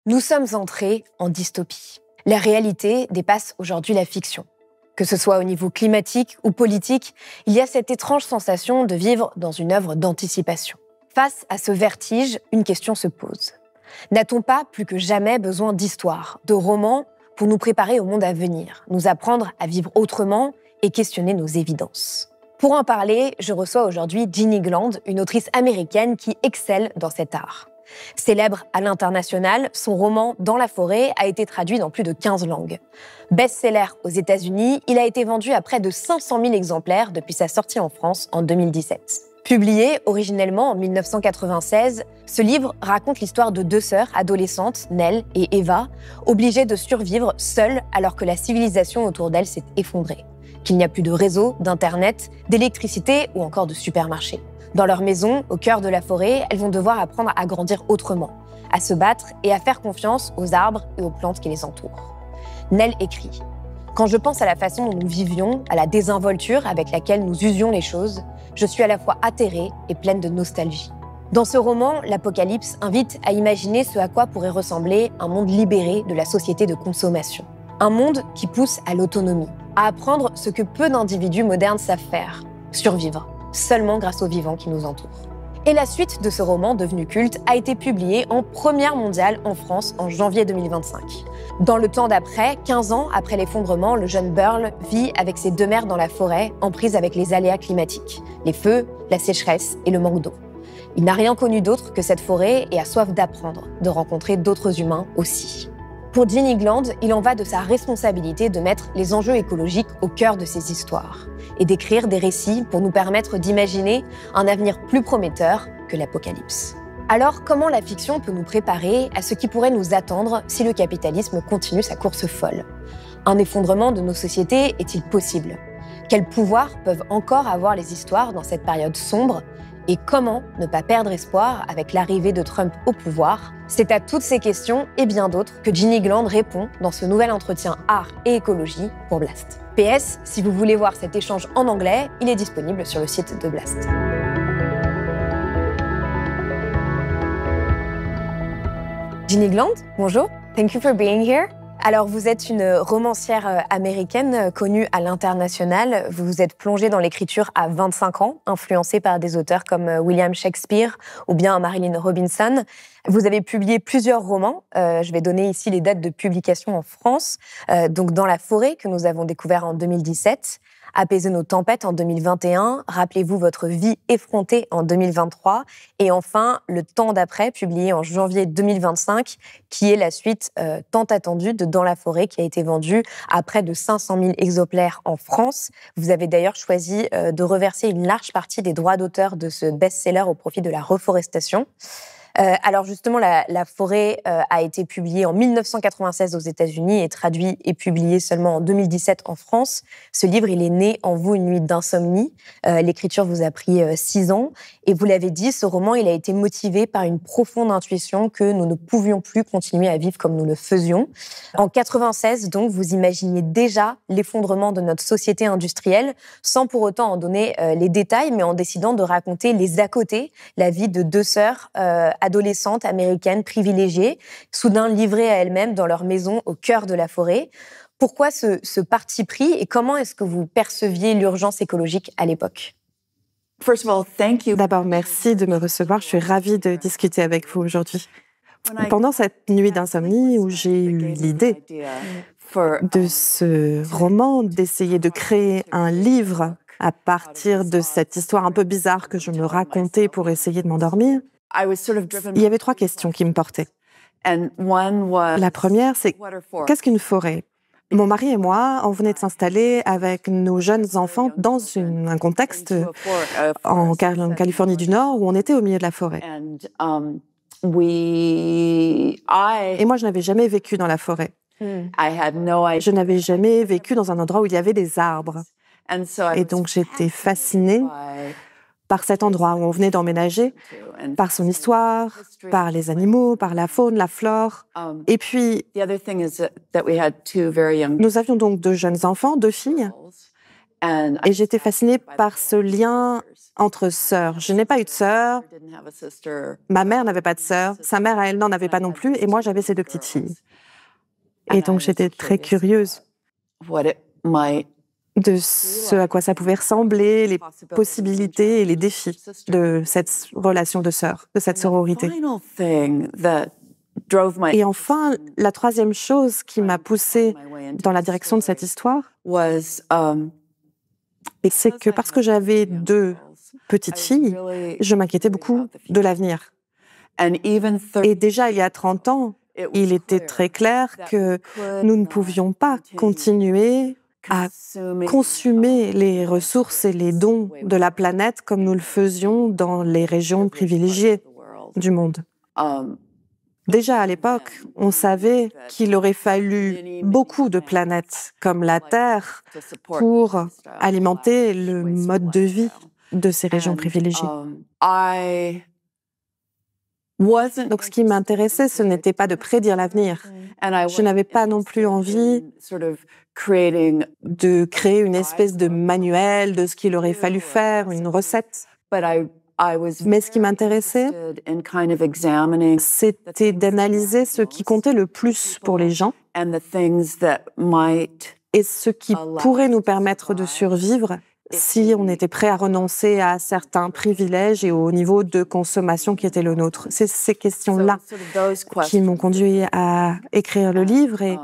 Nous sommes entrés en dystopie. La réalité dépasse aujourd'hui la fiction. Que ce soit au niveau climatique ou politique, il y a cette étrange sensation de vivre dans une œuvre d'anticipation. Face à ce vertige, une question se pose. N'a-t-on pas plus que jamais besoin d'histoires, de romans pour nous préparer au monde à venir, nous apprendre à vivre autrement et questionner nos évidences? Pour en parler, je reçois aujourd'hui Jenny Gland, une autrice américaine qui excelle dans cet art. Célèbre à l'international, son roman « Dans la forêt » a été traduit dans plus de 15 langues. Best-seller aux États-Unis, il a été vendu à près de 500 000 exemplaires depuis sa sortie en France en 2017. Publié originellement en 1996, ce livre raconte l'histoire de deux sœurs adolescentes, Nell et Eva, obligées de survivre seules alors que la civilisation autour d'elles s'est effondrée, qu'il n'y a plus de réseau, d'internet, d'électricité ou encore de supermarché. Dans leur maison, au cœur de la forêt, elles vont devoir apprendre à grandir autrement, à se battre et à faire confiance aux arbres et aux plantes qui les entourent. Nell écrit « Quand je pense à la façon dont nous vivions, à la désinvolture avec laquelle nous usions les choses, je suis à la fois atterrée et pleine de nostalgie. » Dans ce roman, l'Apocalypse invite à imaginer ce à quoi pourrait ressembler un monde libéré de la société de consommation. Un monde qui pousse à l'autonomie, à apprendre ce que peu d'individus modernes savent faire, survivre, seulement grâce aux vivants qui nous entourent. Et la suite de ce roman devenu culte a été publiée en première mondiale en France en janvier 2025. Dans le temps d'après, 15 ans après l'effondrement, le jeune Burl vit avec ses deux mères dans la forêt, en prise avec les aléas climatiques, les feux, la sécheresse et le manque d'eau. Il n'a rien connu d'autre que cette forêt et a soif d'apprendre, de rencontrer d'autres humains aussi. Pour Jenny Gland, il en va de sa responsabilité de mettre les enjeux écologiques au cœur de ses histoires et d'écrire des récits pour nous permettre d'imaginer un avenir plus prometteur que l'apocalypse. Alors, comment la fiction peut nous préparer à ce qui pourrait nous attendre si le capitalisme continue sa course folle? Un effondrement de nos sociétés est-il possible? Quels pouvoirs peuvent encore avoir les histoires dans cette période sombre? Et comment ne pas perdre espoir avec l'arrivée de Trump au pouvoir? C'est à toutes ces questions et bien d'autres que Jenny Gland répond dans ce nouvel entretien art et écologie pour Blast. PS, si vous voulez voir cet échange en anglais, il est disponible sur le site de Blast. Jenny Gland, bonjour. Thank you for being here. Alors, vous êtes une romancière américaine connue à l'international. Vous vous êtes plongée dans l'écriture à 25 ans, influencée par des auteurs comme William Shakespeare ou bien Marilyn Robinson. Vous avez publié plusieurs romans. Je vais donner ici les dates de publication en France. Donc, Dans la forêt, que nous avons découvert en 2017. Apaiser nos tempêtes en 2021, Rappelez-vous votre vie effrontée en 2023, et enfin Le temps d'après, publié en janvier 2025, qui est la suite tant attendue de Dans la forêt, qui a été vendue à près de 500 000 exemplaires en France. Vous avez d'ailleurs choisi de reverser une large partie des droits d'auteur de ce best-seller au profit de la reforestation. Alors justement, la forêt a été publiée en 1996 aux États-Unis et traduit et publié seulement en 2017 en France. Ce livre, il est né en vous une nuit d'insomnie. L'écriture vous a pris 6 ans. Et vous l'avez dit, ce roman, il a été motivé par une profonde intuition que nous ne pouvions plus continuer à vivre comme nous le faisions. En 96, donc, vous imaginiez déjà l'effondrement de notre société industrielle, sans pour autant en donner les détails, mais en décidant de raconter les à-côté, la vie de deux sœurs adolescentes américaines privilégiées, soudain livrées à elles-mêmes dans leur maison au cœur de la forêt. Pourquoi ce parti pris et comment est-ce que vous perceviez l'urgence écologique à l'époque? D'abord, merci de me recevoir. Je suis ravie de discuter avec vous aujourd'hui. Pendant cette nuit d'insomnie où j'ai eu l'idée de ce roman, d'essayer de créer un livre à partir de cette histoire un peu bizarre que je me racontais pour essayer de m'endormir, il y avait 3 questions qui me portaient. La première, c'est qu'est-ce qu'une forêt? Mon mari et moi, on venait de s'installer avec nos jeunes enfants dans un contexte en Californie du Nord où on était au milieu de la forêt. Et moi, je n'avais jamais vécu dans la forêt. Je n'avais jamais vécu dans un endroit où il y avait des arbres. Et donc, j'étais fascinée par cet endroit où on venait d'emménager, par son histoire, par les animaux, par la faune, la flore. Et puis, nous avions donc 2 jeunes enfants, 2 filles, Et j'étais fascinée par ce lien entre sœurs. Je n'ai pas eu de sœur, ma mère n'avait pas de sœur, sa mère à elle n'en avait pas non plus, et moi j'avais ces deux petites filles. Et donc j'étais très curieuse de ce à quoi ça pouvait ressembler, les possibilités et les défis de cette relation de sœurs, de cette sororité. Et enfin, la troisième chose qui m'a poussée dans la direction de cette histoire, c'est que parce que j'avais deux petites filles, je m'inquiétais beaucoup de l'avenir. Et déjà, il y a 30 ans, il était très clair que nous ne pouvions pas continuer à consommer les ressources et les dons de la planète comme nous le faisions dans les régions privilégiées du monde. Déjà à l'époque, on savait qu'il aurait fallu beaucoup de planètes comme la Terre pour alimenter le mode de vie de ces régions privilégiées. Donc ce qui m'intéressait, ce n'était pas de prédire l'avenir. Je n'avais pas non plus envie de créer une espèce de manuel de ce qu'il aurait fallu faire, une recette. Mais ce qui m'intéressait, c'était d'analyser ce qui comptait le plus pour les gens et ce qui pourrait nous permettre de survivre si on était prêt à renoncer à certains privilèges et au niveau de consommation qui était le nôtre. C'est ces questions-là qui m'ont conduit à écrire le livre et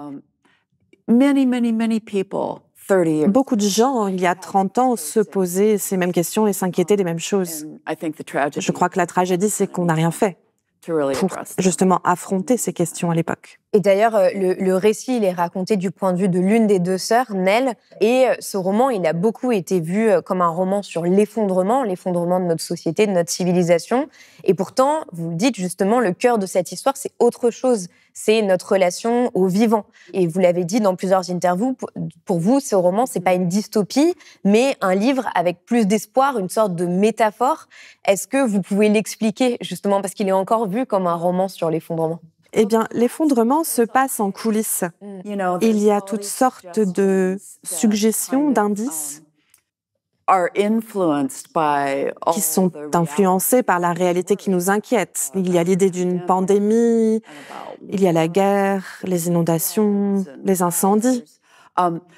beaucoup de gens, il y a 30 ans, se posaient ces mêmes questions et s'inquiétaient des mêmes choses. Je crois que la tragédie, c'est qu'on n'a rien fait pour justement affronter ces questions à l'époque. Et d'ailleurs, le récit, il est raconté du point de vue de l'une des deux sœurs, Nell, et ce roman, il a beaucoup été vu comme un roman sur l'effondrement de notre société, de notre civilisation. Et pourtant, vous le dites justement, le cœur de cette histoire, c'est autre chose. C'est notre relation au vivant. Et vous l'avez dit dans plusieurs interviews, pour vous, ce roman, c'est pas une dystopie, mais un livre avec plus d'espoir, une sorte de métaphore. Est-ce que vous pouvez l'expliquer, justement, parce qu'il est encore vu comme un roman sur l'effondrement? Eh bien, l'effondrement se passe en coulisses. Il y a toutes sortes de suggestions, d'indices qui sont influencés par la réalité qui nous inquiète. Il y a l'idée d'une pandémie, il y a la guerre, les inondations, les incendies.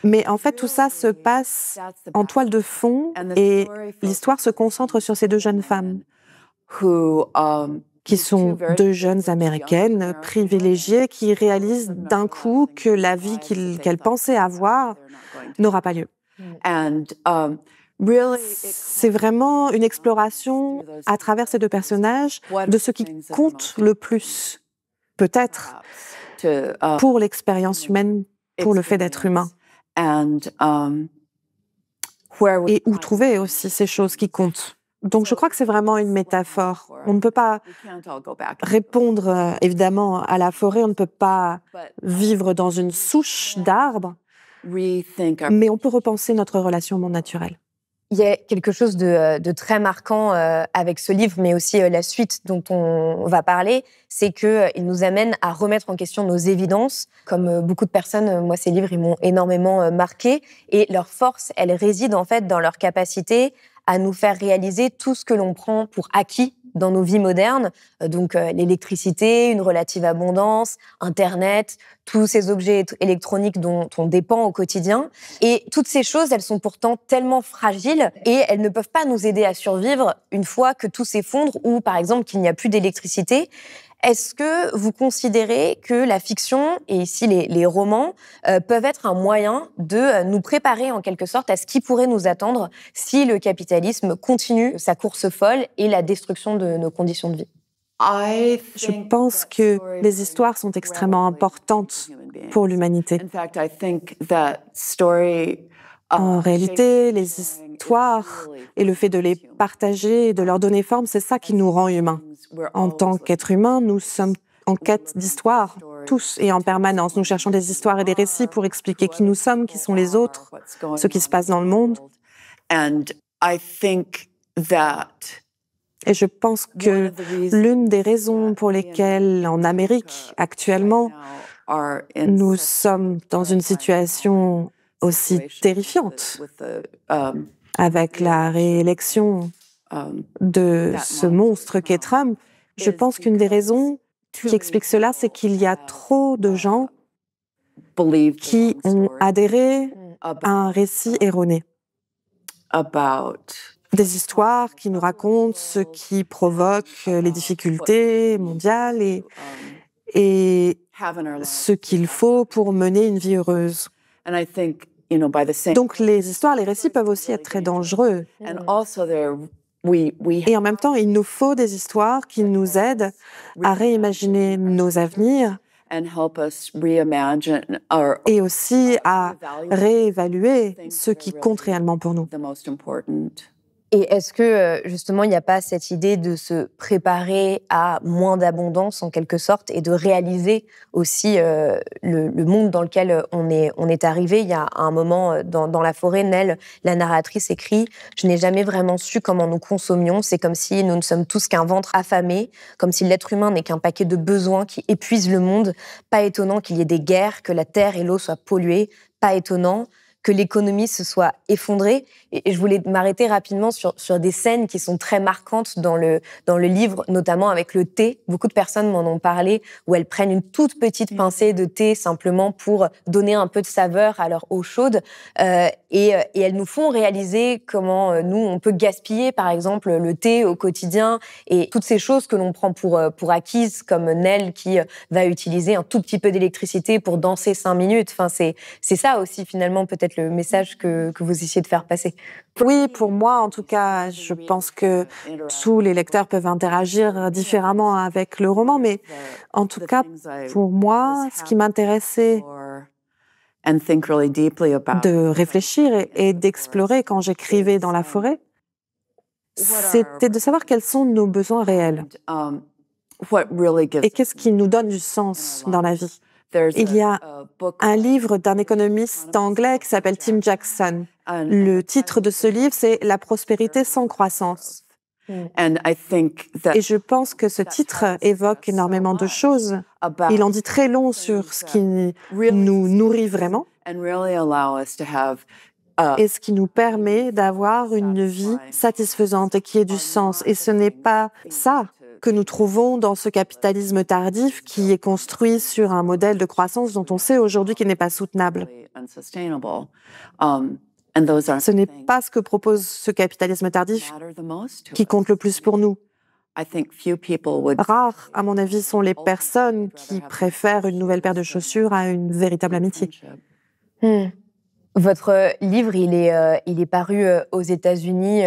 Mais en fait, tout ça se passe en toile de fond et l'histoire se concentre sur ces deux jeunes femmes qui sont deux jeunes Américaines privilégiées qui réalisent d'un coup que la vie qu'elles pensaient avoir n'aura pas lieu. C'est vraiment une exploration à travers ces deux personnages de ce qui compte le plus, peut-être, pour l'expérience humaine, pour le fait d'être humain. Et où trouver aussi ces choses qui comptent. Donc je crois que c'est vraiment une métaphore. On ne peut pas répondre évidemment à la forêt, on ne peut pas vivre dans une souche d'arbres, mais on peut repenser notre relation au monde naturel. Il y a quelque chose de très marquant avec ce livre, mais aussi la suite dont on va parler, c'est qu'il nous amène à remettre en question nos évidences. Comme beaucoup de personnes, moi, ces livres, ils m'ont énormément marqué. Et leur force, elle réside en fait dans leur capacité à nous faire réaliser tout ce que l'on prend pour acquis dans nos vies modernes, donc l'électricité, une relative abondance, Internet, tous ces objets électroniques dont on dépend au quotidien. Et toutes ces choses, elles sont pourtant tellement fragiles et elles ne peuvent pas nous aider à survivre une fois que tout s'effondre ou, par exemple, qu'il n'y a plus d'électricité. Est-ce que vous considérez que la fiction, et ici les romans, peuvent être un moyen de nous préparer en quelque sorte à ce qui pourrait nous attendre si le capitalisme continue sa course folle et la destruction de nos conditions de vie? Je pense que les histoires sont extrêmement importantes pour l'humanité. En réalité, les histoires et le fait de les partager et de leur donner forme, c'est ça qui nous rend humains. En tant qu'êtres humains, nous sommes en quête d'histoire, tous et en permanence. Nous cherchons des histoires et des récits pour expliquer qui nous sommes, qui sont les autres, ce qui se passe dans le monde. Et je pense que l'une des raisons pour lesquelles, en Amérique, actuellement, nous sommes dans une situation aussi terrifiante avec la réélection de ce monstre qu'est Trump. Je pense qu'une des raisons qui explique cela, c'est qu'il y a trop de gens qui ont adhéré à un récit erroné. Des histoires qui nous racontent ce qui provoque les difficultés mondiales et ce qu'il faut pour mener une vie heureuse. Donc les histoires, les récits peuvent aussi être très dangereux. Et en même temps, il nous faut des histoires qui nous aident à réimaginer nos avenirs et aussi à réévaluer ce qui compte réellement pour nous. Et est-ce que, justement, il n'y a pas cette idée de se préparer à moins d'abondance, en quelque sorte, et de réaliser aussi le monde dans lequel on est arrivé? Il y a un moment, dans la forêt, Nell, la narratrice, écrit « Je n'ai jamais vraiment su comment nous consommions. C'est comme si nous ne sommes tous qu'un ventre affamé, comme si l'être humain n'est qu'un paquet de besoins qui épuisent le monde. Pas étonnant qu'il y ait des guerres, que la terre et l'eau soient polluées. Pas étonnant que l'économie se soit effondrée. Et je voulais m'arrêter rapidement sur des scènes qui sont très marquantes dans le livre, notamment avec le thé. Beaucoup de personnes m'en ont parlé, où elles prennent une toute petite pincée de thé simplement pour donner un peu de saveur à leur eau chaude. Et elles nous font réaliser comment nous, on peut gaspiller, par exemple, le thé au quotidien et toutes ces choses que l'on prend pour acquises, comme Nell qui va utiliser un tout petit peu d'électricité pour danser 5 minutes. Enfin, c'est ça aussi, finalement, peut-être le message que vous essayez de faire passer. Oui, pour moi, en tout cas, je pense que tous les lecteurs peuvent interagir différemment avec le roman, mais en tout cas, pour moi, ce qui m'intéressait de réfléchir et d'explorer quand j'écrivais dans la forêt, c'était de savoir quels sont nos besoins réels et qu'est-ce qui nous donne du sens dans la vie. Il y a un livre d'un économiste anglais qui s'appelle Tim Jackson. Le titre de ce livre, c'est « La prospérité sans croissance ». Et je pense que ce titre évoque énormément de choses. Il en dit très long sur ce qui nous nourrit vraiment et ce qui nous permet d'avoir une vie satisfaisante et qui ait du sens. Et ce n'est pas ça que nous trouvons dans ce capitalisme tardif qui est construit sur un modèle de croissance dont on sait aujourd'hui qu'il n'est pas soutenable. Ce n'est pas ce que propose ce capitalisme tardif qui compte le plus pour nous. Rares, à mon avis, sont les personnes qui préfèrent une nouvelle paire de chaussures à une véritable amitié. Votre livre, il est paru aux États-Unis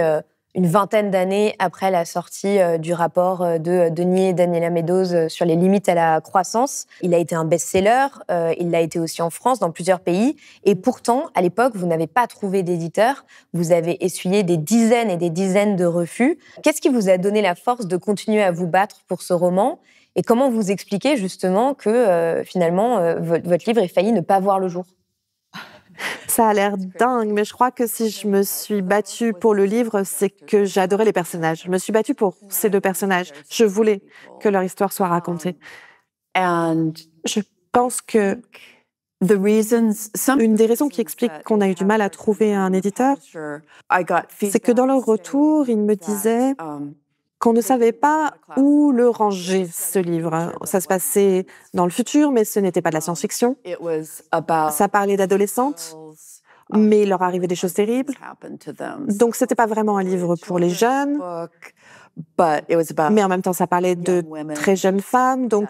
une vingtaine d'années après la sortie du rapport de Denis et Daniela Meadows sur les limites à la croissance. Il a été un best-seller, il l'a été aussi en France, dans plusieurs pays. Et pourtant, à l'époque, vous n'avez pas trouvé d'éditeur. Vous avez essuyé des dizaines et des dizaines de refus. Qu'est-ce qui vous a donné la force de continuer à vous battre pour ce roman? Et comment vous expliquez justement que finalement, votre livre ait failli ne pas voir le jour? Ça a l'air dingue, mais je crois que si je me suis battue pour le livre, c'est que j'adorais les personnages. Je me suis battue pour ces 2 personnages. Je voulais que leur histoire soit racontée. Je pense que une des raisons qui explique qu'on a eu du mal à trouver un éditeur, c'est que dans leur retour, ils me disaient qu'on ne savait pas où le ranger, ce livre. Ça se passait dans le futur, mais ce n'était pas de la science-fiction. Ça parlait d'adolescentes, mais il leur arrivait des choses terribles. Donc, c'était pas vraiment un livre pour les jeunes, mais en même temps, ça parlait de très jeunes femmes, donc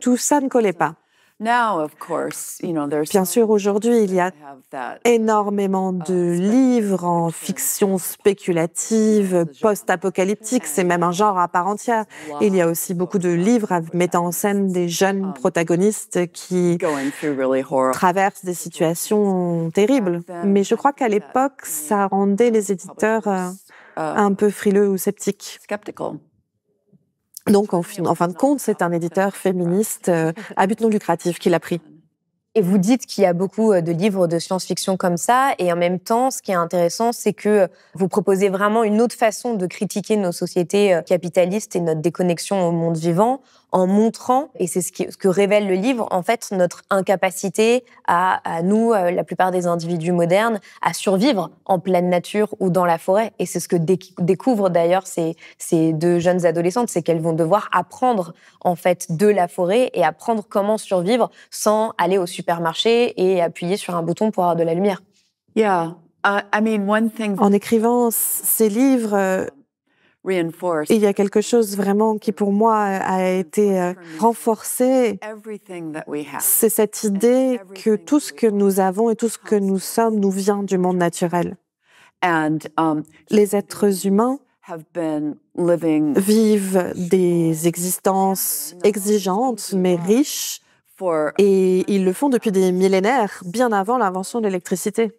tout ça ne collait pas. Bien sûr, aujourd'hui, il y a énormément de livres en fiction spéculative, post-apocalyptique, c'est même un genre à part entière. Il y a aussi beaucoup de livres mettant en scène des jeunes protagonistes qui traversent des situations terribles. Mais je crois qu'à l'époque, ça rendait les éditeurs un peu frileux ou sceptiques. Donc, en fin de compte, c'est un éditeur féministe à but non lucratif qui l'a pris. Et vous dites qu'il y a beaucoup de livres de science-fiction comme ça, et en même temps, ce qui est intéressant, c'est que vous proposez vraiment une autre façon de critiquer nos sociétés capitalistes et notre déconnexion au monde vivant, en montrant, et c'est ce que révèle le livre, en fait, notre incapacité à nous, la plupart des individus modernes, à survivre en pleine nature ou dans la forêt. Et c'est ce que découvrent d'ailleurs ces deux jeunes adolescentes, c'est qu'elles vont devoir apprendre en fait de la forêt et apprendre comment survivre sans aller au supermarché et appuyer sur un bouton pour avoir de la lumière. En écrivant ces livres, il y a quelque chose vraiment qui pour moi a été renforcé, c'est cette idée que tout ce que nous avons et tout ce que nous sommes nous vient du monde naturel. Les êtres humains vivent des existences exigeantes mais riches et ils le font depuis des millénaires, bien avant l'invention de l'électricité.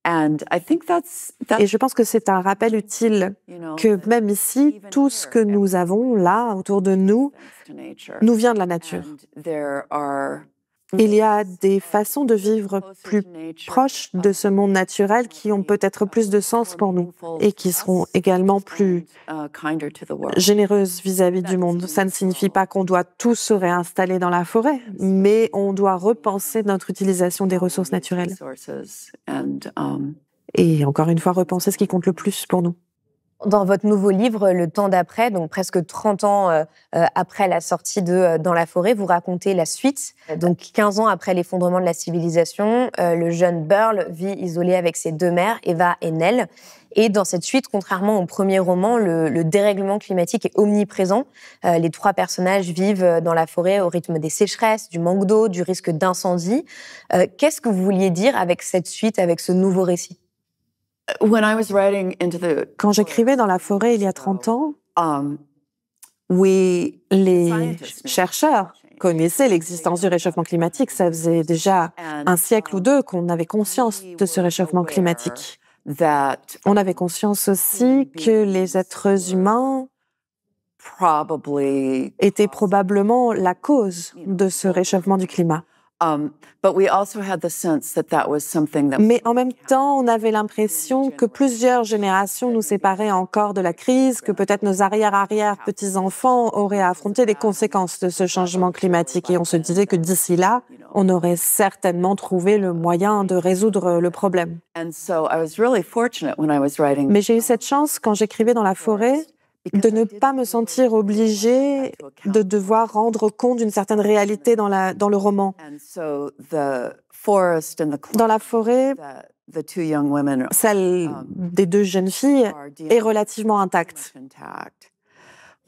Et je pense que c'est un rappel utile que même ici, tout ce que nous avons là, autour de nous, nous vient de la nature. Il y a des façons de vivre plus proches de ce monde naturel qui ont peut-être plus de sens pour nous et qui seront également plus généreuses vis-à-vis du monde. Ça ne signifie pas qu'on doit tous se réinstaller dans la forêt, mais on doit repenser notre utilisation des ressources naturelles. Et encore une fois, repenser ce qui compte le plus pour nous. Dans votre nouveau livre, Le temps d'après, donc presque 30 ans après la sortie de Dans la forêt, vous racontez la suite. Donc 15 ans après l'effondrement de la civilisation, le jeune Burl vit isolé avec ses deux mères, Eva et Nell. Et dans cette suite, contrairement au premier roman, le dérèglement climatique est omniprésent. Les trois personnages vivent dans la forêt au rythme des sécheresses, du manque d'eau, du risque d'incendie. Qu'est-ce que vous vouliez dire avec cette suite, avec ce nouveau récit ? Quand j'écrivais Dans la forêt il y a 30 ans, les chercheurs connaissaient l'existence du réchauffement climatique. Ça faisait déjà un siècle ou deux qu'on avait conscience de ce réchauffement climatique. On avait conscience aussi que les êtres humains étaient probablement la cause de ce réchauffement du climat. Mais en même temps, on avait l'impression que plusieurs générations nous séparaient encore de la crise, que peut-être nos arrière-petits-enfants auraient à affronter les conséquences de ce changement climatique. Et on se disait que d'ici là, on aurait certainement trouvé le moyen de résoudre le problème. Mais j'ai eu cette chance, quand j'écrivais Dans la forêt, de ne pas me sentir obligée de devoir rendre compte d'une certaine réalité dans le roman. Dans la forêt, celle des deux jeunes filles est relativement intacte.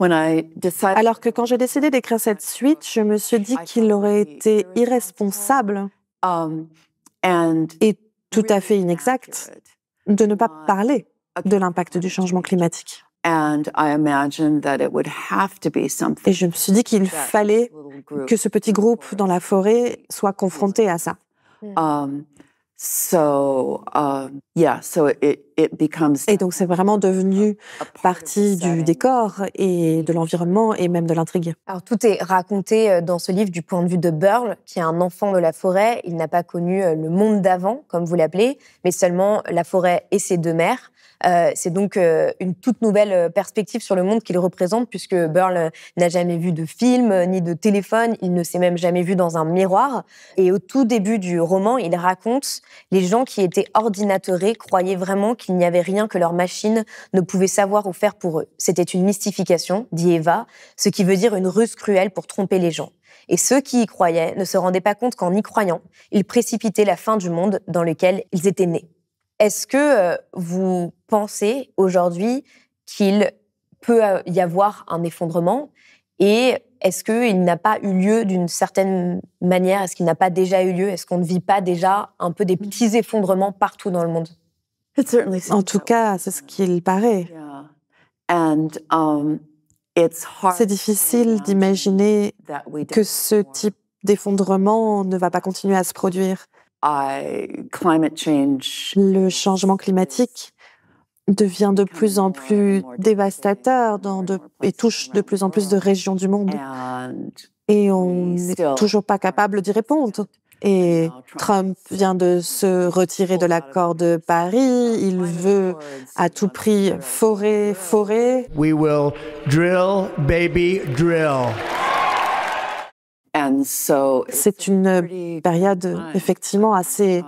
Alors que quand j'ai décidé d'écrire cette suite, je me suis dit qu'il aurait été irresponsable et tout à fait inexact de ne pas parler de l'impact du changement climatique. Et je me suis dit qu'il fallait que ce petit groupe dans la forêt soit confronté à ça. Et donc c'est vraiment devenu partie du décor et de l'environnement et même de l'intrigue. Alors tout est raconté dans ce livre du point de vue de Burl, qui est un enfant de la forêt. Il n'a pas connu le monde d'avant, comme vous l'appelez, mais seulement la forêt et ses deux mères. C'est donc une toute nouvelle perspective sur le monde qu'il représente, puisque Burl n'a jamais vu de film ni de téléphone, il ne s'est même jamais vu dans un miroir. Et au tout début du roman, il raconte les gens qui étaient ordinateurés croyaient vraiment qu'il n'y avait rien que leur machine ne pouvait savoir ou faire pour eux. C'était une mystification, dit Eva, ce qui veut dire une ruse cruelle pour tromper les gens. Et ceux qui y croyaient ne se rendaient pas compte qu'en y croyant, ils précipitaient la fin du monde dans lequel ils étaient nés. Est-ce que vous pensez aujourd'hui qu'il peut y avoir un effondrement et est-ce qu'il n'a pas eu lieu d'une certaine manière? Est-ce qu'il n'a pas déjà eu lieu? Est-ce qu'on ne vit pas déjà un peu des petits effondrements partout dans le monde? En tout cas, c'est ce qu'il paraît. C'est difficile d'imaginer que ce type d'effondrement ne va pas continuer à se produire. Le changement climatique devient de plus en plus dévastateur et touche de plus en plus de régions du monde. Et on n'est toujours pas capable d'y répondre. Et Trump vient de se retirer de l'accord de Paris. Il veut à tout prix forer. We will drill, baby, drill. C'est une période effectivement assez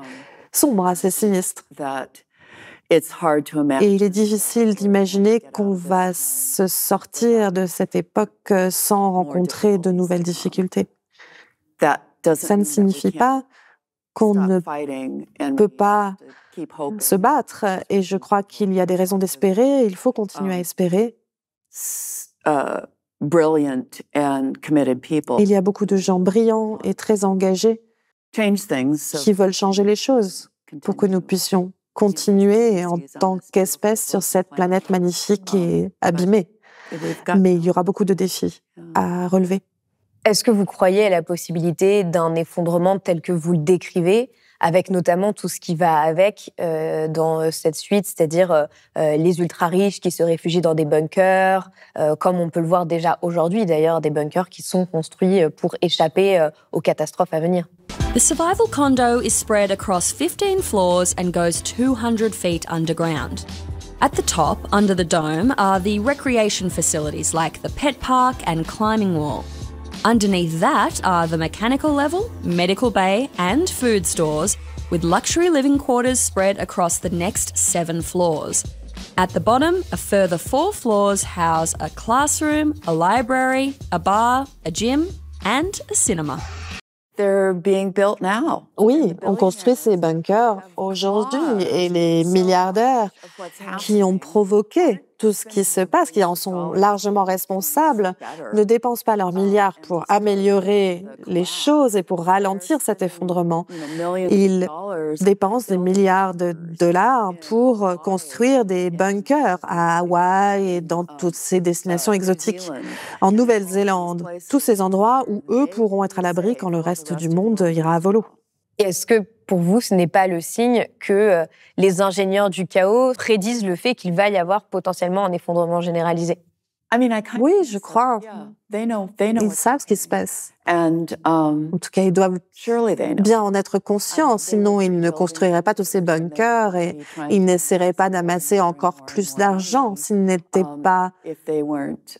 sombre, assez sinistre. Et il est difficile d'imaginer qu'on va se sortir de cette époque sans rencontrer de nouvelles difficultés. Ça ne signifie pas qu'on ne peut pas se battre, et je crois qu'il y a des raisons d'espérer, et il faut continuer à espérer. Il y a beaucoup de gens brillants et très engagés qui veulent changer les choses pour que nous puissions continuer en tant qu'espèce sur cette planète magnifique et abîmée. Mais il y aura beaucoup de défis à relever. Est-ce que vous croyez à la possibilité d'un effondrement tel que vous le décrivez, avec notamment tout ce qui va avec dans cette suite, c'est-à-dire les ultra-riches qui se réfugient dans des bunkers, comme on peut le voir déjà aujourd'hui d'ailleurs, des bunkers qui sont construits pour échapper aux catastrophes à venir? The survival condo is spread across 15 floors and goes 200 feet underground. At the top, under the dome, are the recreation facilities like the pet park and climbing wall. Underneath that are the mechanical level, medical bay, and food stores, with luxury living quarters spread across the next 7 floors. At the bottom, a further 4 floors house a classroom, a library, a bar, a gym, and a cinema. Oui, on construit ces bunkers aujourd'hui, et les milliardaires qui ont provoqué tout ce qui se passe, qui en sont largement responsables, ne dépensent pas leurs milliards pour améliorer les choses et pour ralentir cet effondrement. Ils dépensent des milliards de dollars pour construire des bunkers à Hawaï et dans toutes ces destinations exotiques, en Nouvelle-Zélande, tous ces endroits où eux pourront être à l'abri quand le reste du monde ira à volo. Est-ce que pour vous, ce n'est pas le signe que les ingénieurs du chaos prédisent le fait qu'il va y avoir potentiellement un effondrement généralisé? Oui, je crois. Ils savent ce qui se passe. En tout cas, ils doivent bien en être conscients, sinon ils ne construiraient pas tous ces bunkers et ils n'essaieraient pas d'amasser encore plus d'argent s'ils n'étaient pas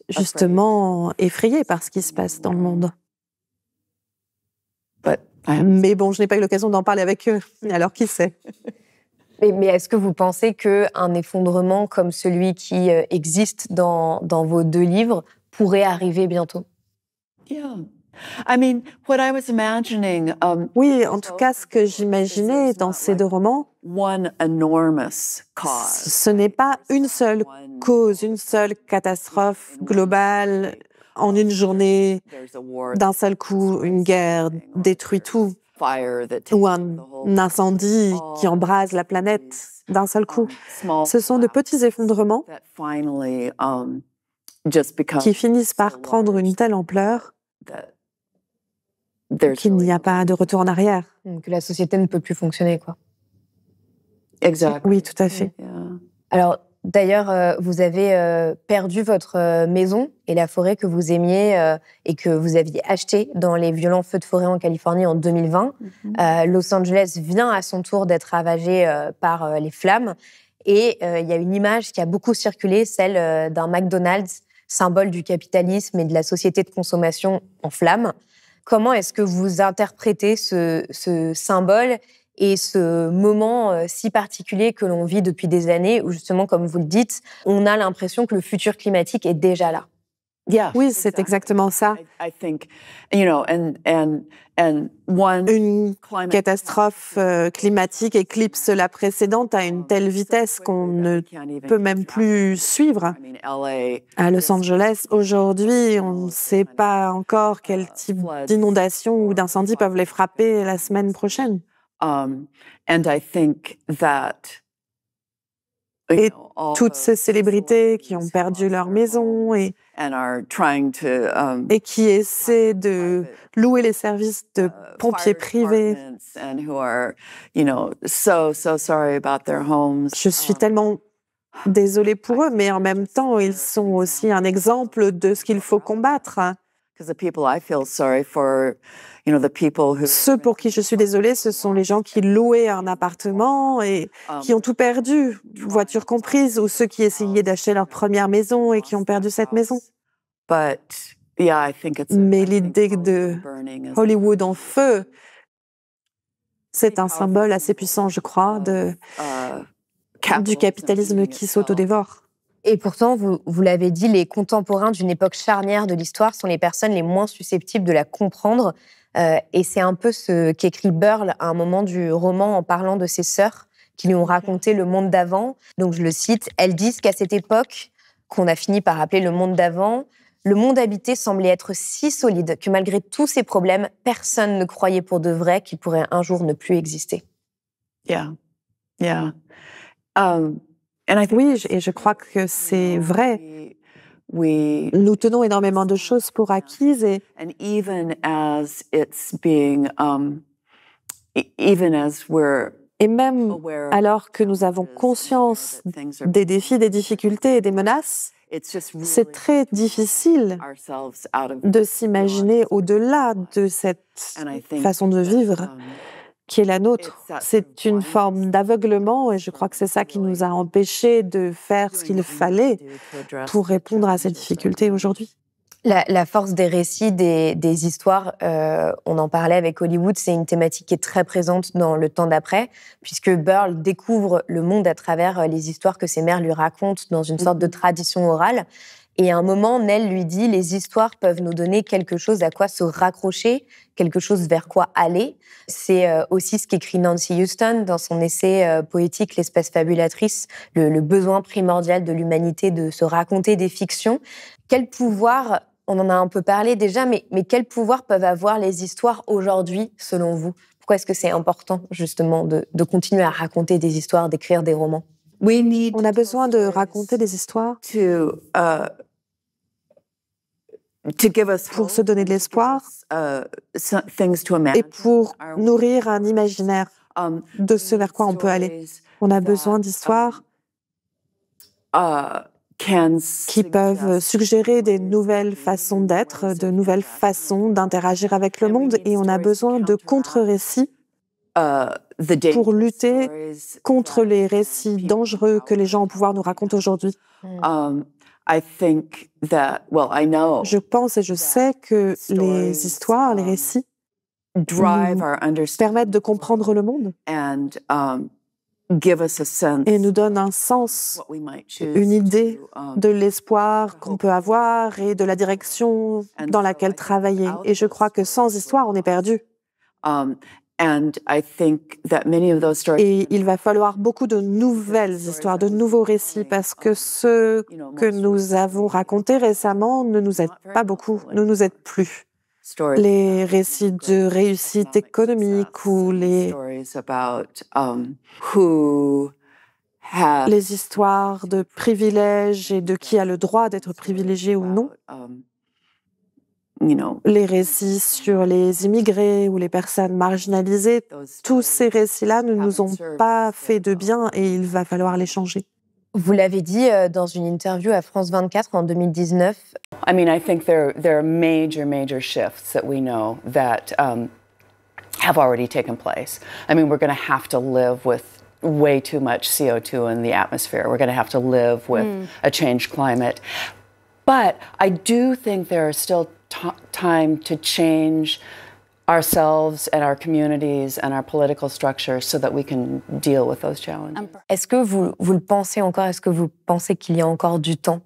justement effrayés par ce qui se passe dans le monde. Mais bon, je n'ai pas eu l'occasion d'en parler avec eux, alors qui sait? Mais est-ce que vous pensez qu'un effondrement comme celui qui existe dans vos 2 livres pourrait arriver bientôt? Oui, en tout cas, ce que j'imaginais dans ces 2 romans, ce n'est pas une seule cause, une seule catastrophe globale. En une journée, d'un seul coup, une guerre détruit tout, ou un incendie qui embrase la planète d'un seul coup. Ce sont de petits effondrements qui finissent par prendre une telle ampleur qu'il n'y a pas de retour en arrière. Que la société ne peut plus fonctionner, quoi. Oui, tout à fait. Alors, d'ailleurs, vous avez perdu votre maison et la forêt que vous aimiez et que vous aviez achetée dans les violents feux de forêt en Californie en 2020. Los Angeles vient à son tour d'être ravagé par les flammes. Et il y a une image qui a beaucoup circulé, celle d'un McDonald's, symbole du capitalisme et de la société de consommation en flammes. Comment est-ce que vous interprétez ce symbole et ce moment si particulier que l'on vit depuis des années où, justement, comme vous le dites, on a l'impression que le futur climatique est déjà là? Oui, c'est exactement ça. Une catastrophe climatique éclipse la précédente à une telle vitesse qu'on ne peut même plus suivre. À Los Angeles, aujourd'hui, on ne sait pas encore quel type d'inondation ou d'incendie peuvent les frapper la semaine prochaine. Et toutes ces célébrités qui ont perdu leur maison et qui essaient de louer les services de pompiers privés. Je suis tellement désolée pour eux, mais en même temps, ils sont aussi un exemple de ce qu'il faut combattre. Ceux pour qui je suis désolée, ce sont les gens qui louaient un appartement et qui ont tout perdu, voiture comprise, ou ceux qui essayaient d'acheter leur première maison et qui ont perdu cette maison. Mais l'idée de Hollywood en feu, c'est un symbole assez puissant, je crois, du capitalisme qui s'autodévore. Et pourtant, vous l'avez dit, les contemporains d'une époque charnière de l'histoire sont les personnes les moins susceptibles de la comprendre. Et c'est un peu ce qu'écrit Burl à un moment du roman en parlant de ses sœurs qui lui ont raconté le monde d'avant. Donc je le cite, elles disent qu'à cette époque, qu'on a fini par appeler le monde d'avant, le monde habité semblait être si solide que malgré tous ses problèmes, personne ne croyait pour de vrai qu'il pourrait un jour ne plus exister. Oui, et je crois que c'est vrai. Nous tenons énormément de choses pour acquises et même alors que nous avons conscience des défis, des difficultés et des menaces, c'est très difficile de s'imaginer au-delà de cette façon de vivre qui est la nôtre. C'est une forme d'aveuglement et je crois que c'est ça qui nous a empêchés de faire ce qu'il fallait pour répondre à ces difficultés aujourd'hui. La force des récits, des histoires, on en parlait avec Hollywood, c'est une thématique qui est très présente dans le temps d'après, puisque Burl découvre le monde à travers les histoires que ses mères lui racontent dans une sorte de tradition orale. Et à un moment, Nell lui dit « Les histoires peuvent nous donner quelque chose à quoi se raccrocher, quelque chose vers quoi aller ». C'est aussi ce qu'écrit Nancy Houston dans son essai poétique « L'espèce fabulatrice », le besoin primordial de l'humanité de se raconter des fictions. Quel pouvoir, on en a un peu parlé déjà, mais quel pouvoir peuvent avoir les histoires aujourd'hui, selon vous ? Pourquoi est-ce que c'est important, justement, de continuer à raconter des histoires, d'écrire des romans ? On a besoin de raconter des histoires pour se donner de l'espoir et pour nourrir un imaginaire de ce vers quoi on peut aller. On a besoin d'histoires qui peuvent suggérer des nouvelles façons d'être, de nouvelles façons d'interagir avec le monde, et on a besoin de contre-récits pour lutter contre les récits dangereux que les gens au pouvoir nous racontent aujourd'hui. Je pense et je sais que les histoires, les récits nous permettent de comprendre le monde et nous donnent un sens, une idée de l'espoir qu'on peut avoir et de la direction dans laquelle travailler. Et je crois que sans histoire, on est perdu. Et il va falloir beaucoup de nouvelles histoires, de nouveaux récits, parce que ceux que nous avons racontés récemment ne nous aident pas beaucoup, ne nous aident plus. Les récits de réussite économique ou les histoires de privilèges et de qui a le droit d'être privilégié ou non. Les récits sur les immigrés ou les personnes marginalisées, tous ces récits-là ne nous ont pas fait de bien et il va falloir les changer. Vous l'avez dit dans une interview à France 24 en 2019. I mean, I think there are major shifts that we know that have already taken place. I mean, we're going to have to live with way too much CO2 in the atmosphere. We're going to have to live with a changed climate. But I do think there are still time to change ourselves and our communities and our political structures so that we can deal with those challenges. Est-ce que vous le pensez encore? Est-ce que vous pensez qu'il y a encore du temps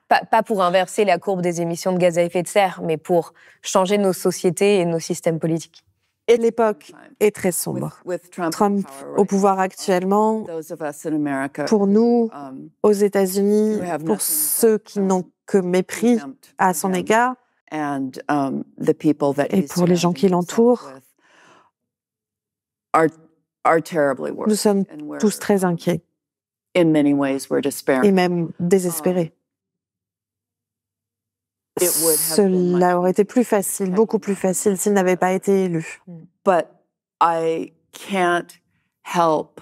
pas pour inverser la courbe des émissions de gaz à effet de serre, mais pour changer nos sociétés et nos systèmes politiques? Et l'époque est très sombre. Trump au pouvoir actuellement, pour nous, aux États-Unis, pour ceux qui n'ont que mépris à son égard, et pour les gens qui l'entourent, nous sommes tous très inquiets et même désespérés. Cela aurait été plus facile, beaucoup plus facile, s'il n'avait pas été élu.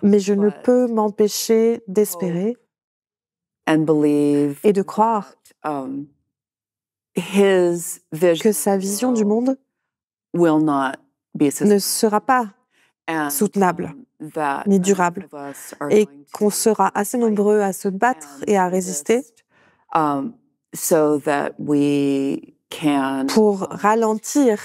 Mais je ne peux m'empêcher d'espérer et de croire que sa vision du monde ne sera pas soutenable ni durable et qu'on sera assez nombreux à se battre et à résister pour ralentir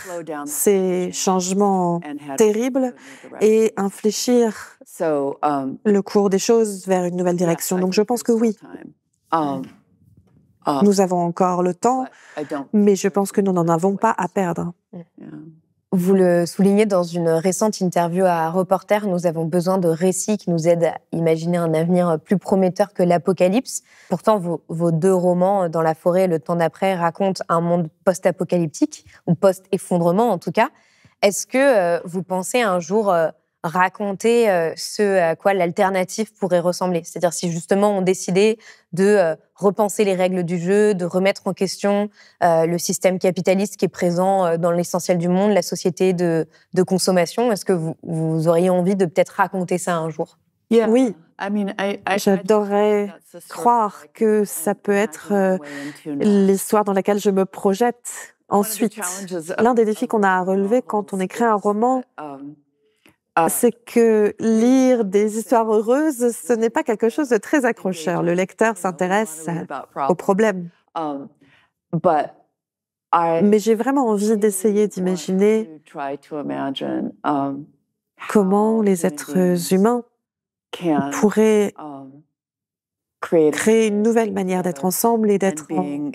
ces changements terribles et infléchir le cours des choses vers une nouvelle direction. Donc je pense que oui, nous avons encore le temps, mais je pense que nous n'en avons pas à perdre. Vous le soulignez dans une récente interview à Reporter, nous avons besoin de récits qui nous aident à imaginer un avenir plus prometteur que l'apocalypse. Pourtant, vos deux romans, Dans la forêt et Le temps d'après, racontent un monde post-apocalyptique, ou post-effondrement en tout cas. Est-ce que vous pensez un jour raconter ce à quoi l'alternative pourrait ressembler? C'est-à-dire si justement on décidait de repenser les règles du jeu, de remettre en question le système capitaliste qui est présent dans l'essentiel du monde, la société de consommation. Est-ce que vous auriez envie de peut-être raconter ça un jour? Oui, j'adorerais croire que ça peut être l'histoire dans laquelle je me projette. Ensuite, l'un des défis qu'on a à relever quand on écrit un roman, c'est que lire des histoires heureuses, ce n'est pas quelque chose de très accrocheur. Le lecteur s'intéresse aux problèmes. Mais j'ai vraiment envie d'essayer d'imaginer comment les êtres humains pourraient créer une nouvelle manière d'être ensemble et d'être en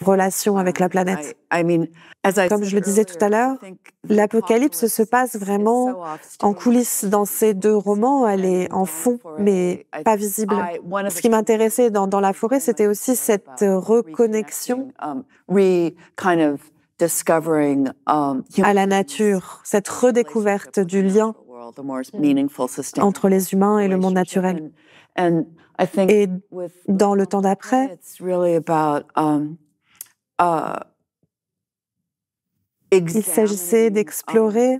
relation avec la planète. Comme je le disais tout à l'heure, l'apocalypse se passe vraiment en coulisses dans ces deux romans. Elle est en fond, mais pas visible. Ce qui m'intéressait dans la forêt, c'était aussi cette reconnexion à la nature, cette redécouverte du lien entre les humains et le monde naturel. Et dans Le temps d'après, il s'agissait d'explorer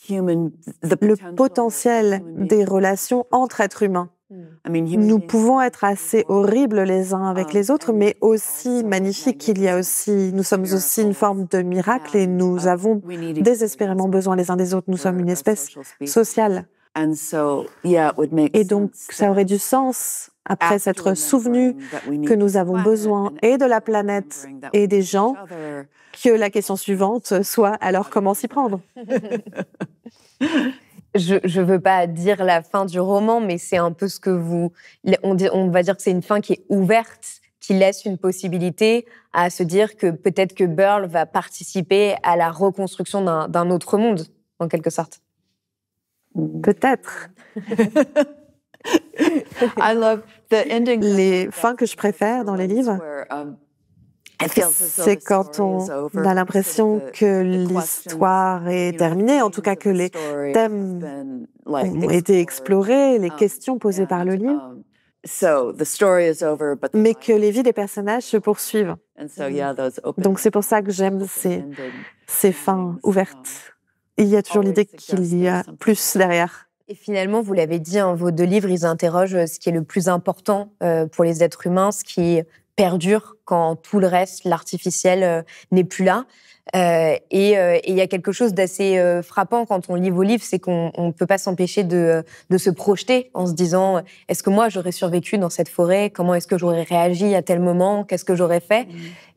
le potentiel des relations entre êtres humains. Nous pouvons être assez horribles les uns avec les autres, mais aussi magnifiques. Nous sommes aussi une forme de miracle et nous avons désespérément besoin les uns des autres. Nous sommes une espèce sociale. Et donc, ça aurait du sens, après s'être souvenu que nous avons besoin et de la planète et des gens, que la question suivante soit alors comment s'y prendre? Je veux pas dire la fin du roman, mais c'est un peu ce que on va dire que c'est une fin qui est ouverte, qui laisse une possibilité à se dire que peut-être que Burl va participer à la reconstruction d'un autre monde, en quelque sorte. Peut-être. Les fins que je préfère dans les livres, c'est quand on a l'impression que l'histoire est terminée, en tout cas que les thèmes ont été explorés, les questions posées par le livre, mais que les vies des personnages se poursuivent. Donc c'est pour ça que j'aime ces fins ouvertes. Il y a toujours l'idée qu'il y a plus derrière. Et finalement, vous l'avez dit, vos deux livres, ils interrogent ce qui est le plus important pour les êtres humains, ce qui perdure quand tout le reste, l'artificiel, n'est plus là. Et il y a quelque chose d'assez frappant quand on lit vos livres, c'est qu'on ne peut pas s'empêcher de se projeter en se disant « Est-ce que moi, j'aurais survécu dans cette forêt? Comment est-ce que j'aurais réagi à tel moment? Qu'est-ce que j'aurais fait ?»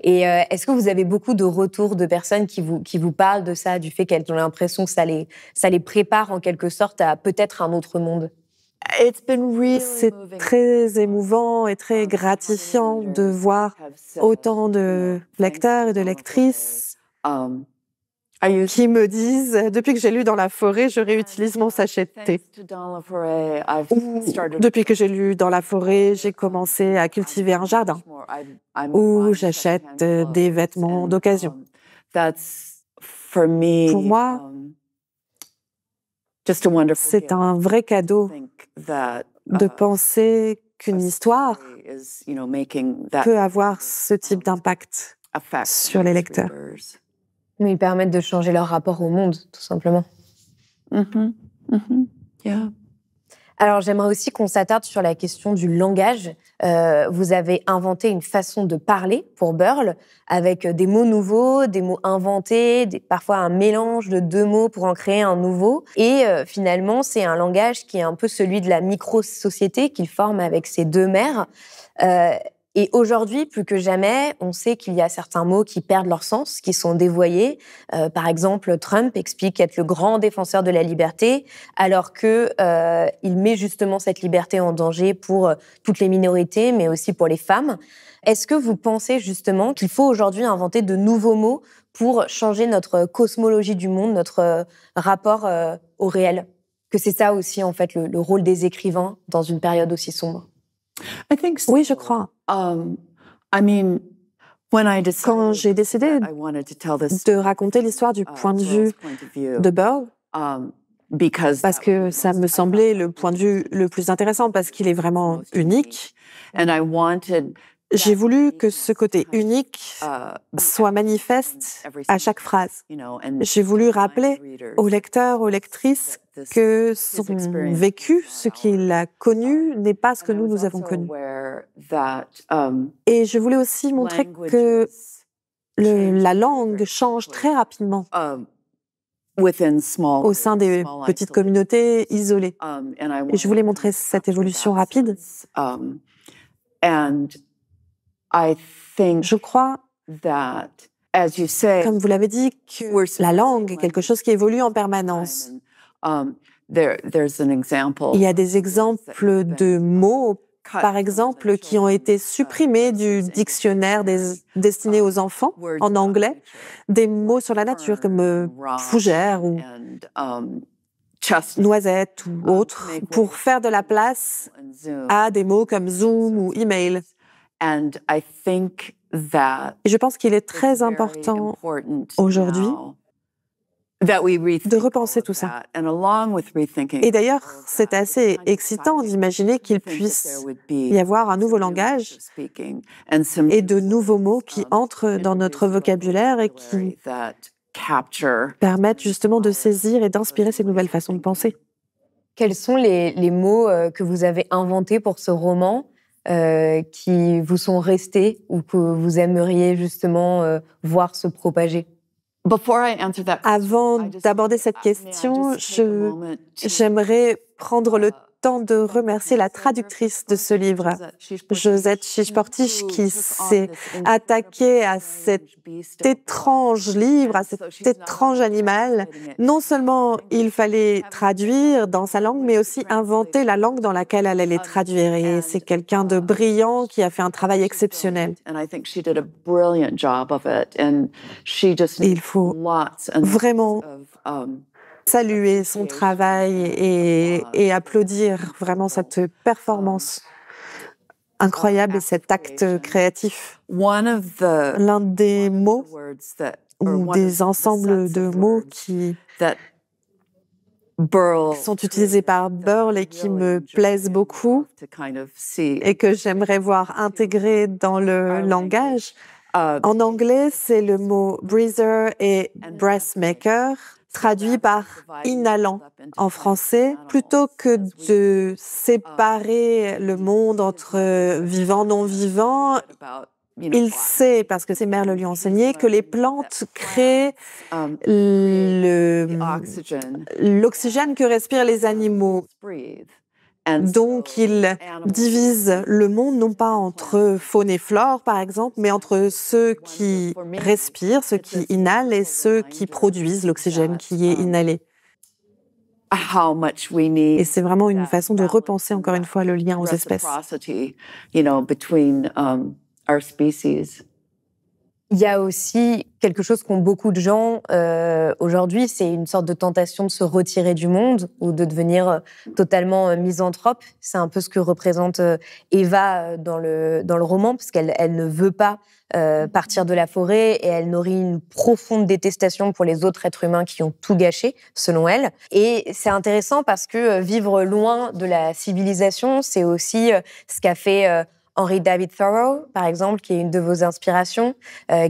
Et est-ce que vous avez beaucoup de retours de personnes qui vous parlent de ça, du fait qu'elles ont l'impression que ça les prépare en quelque sorte à peut-être un autre monde? C'est très émouvant et très gratifiant de voir autant de lecteurs et de lectrices qui me disent « Depuis que j'ai lu Dans la forêt, je réutilise mon sachet de thé. » Ou « Depuis que j'ai lu Dans la forêt, j'ai commencé à cultiver un jardin. » Ou « J'achète des vêtements d'occasion. » Pour moi, c'est un vrai cadeau de penser qu'une histoire peut avoir ce type d'impact sur les lecteurs. Mais ils permettent de changer leur rapport au monde, tout simplement. Alors, j'aimerais aussi qu'on s'attarde sur la question du langage. Vous avez inventé une façon de parler pour Burl, avec des mots nouveaux, des mots inventés, parfois un mélange de 2 mots pour en créer un nouveau. Et finalement, c'est un langage qui est un peu celui de la micro-société qu'il forme avec ses 2 mères. Et aujourd'hui, plus que jamais, on sait qu'il y a certains mots qui perdent leur sens, qui sont dévoyés. Par exemple, Trump explique être le grand défenseur de la liberté, alors que il met justement cette liberté en danger pour toutes les minorités, mais aussi pour les femmes. Est-ce que vous pensez justement qu'il faut aujourd'hui inventer de nouveaux mots pour changer notre cosmologie du monde, notre rapport au réel? Que c'est ça aussi, en fait, le rôle des écrivains dans une période aussi sombre? Oui, je crois. Quand j'ai décidé de raconter l'histoire du point de vue de Burl, parce que ça me semblait le point de vue le plus intéressant, parce qu'il est vraiment unique, j'ai voulu que ce côté unique soit manifeste à chaque phrase. J'ai voulu rappeler aux lecteurs, aux lectrices que son vécu, ce qu'il a connu, n'est pas ce que nous avons connu. Et je voulais aussi montrer que la langue change très rapidement au sein des petites communautés isolées. Et je voulais montrer cette évolution rapide. Je crois, comme vous l'avez dit, que la langue est quelque chose qui évolue en permanence. Il y a des exemples de mots, par exemple, qui ont été supprimés du dictionnaire destiné aux enfants en anglais, des mots sur la nature comme fougère ou noisette ou autre, pour faire de la place à des mots comme Zoom ou email. Et je pense qu'il est très important aujourd'hui de repenser tout ça. Et d'ailleurs, c'est assez excitant d'imaginer qu'il puisse y avoir un nouveau langage et de nouveaux mots qui entrent dans notre vocabulaire et qui permettent justement de saisir et d'inspirer ces nouvelles façons de penser. Quels sont les mots que vous avez inventés pour ce roman qui vous sont restés ou que vous aimeriez justement voir se propager? Avant d'aborder cette question, j'aimerais prendre le temps de remercier la traductrice de ce livre, Josette Chichportiche, qui s'est attaquée à cet étrange livre, à cet étrange animal. Non seulement il fallait traduire dans sa langue, mais aussi inventer la langue dans laquelle elle allait traduire. Et c'est quelqu'un de brillant qui a fait un travail exceptionnel. Et il faut vraiment saluer son travail et applaudir vraiment cette performance incroyable et cet acte créatif. L'un des mots ou des ensembles de mots qui sont utilisés par Burl et qui me plaisent beaucoup et que j'aimerais voir intégrés dans le langage. En anglais, c'est le mot breather et breathmaker, traduit par inhalant en français. Plutôt que de séparer le monde entre vivant, non-vivant, il sait, parce que ses mères le lui ont enseigné, que les plantes créent l'oxygène que respirent les animaux. Donc, il divise le monde non pas entre faune et flore, par exemple, mais entre ceux qui respirent, ceux qui inhalent et ceux qui produisent l'oxygène qui est inhalé. Et c'est vraiment une façon de repenser encore une fois le lien aux espèces. Il y a aussi quelque chose qu'ont beaucoup de gens aujourd'hui, c'est une sorte de tentation de se retirer du monde ou de devenir totalement misanthrope. C'est un peu ce que représente Eva dans le roman, parce qu'elle ne veut pas partir de la forêt et elle nourrit une profonde détestation pour les autres êtres humains qui ont tout gâché, selon elle. Et c'est intéressant parce que vivre loin de la civilisation, c'est aussi ce qu'a fait Henry David Thoreau, par exemple, qui est une de vos inspirations,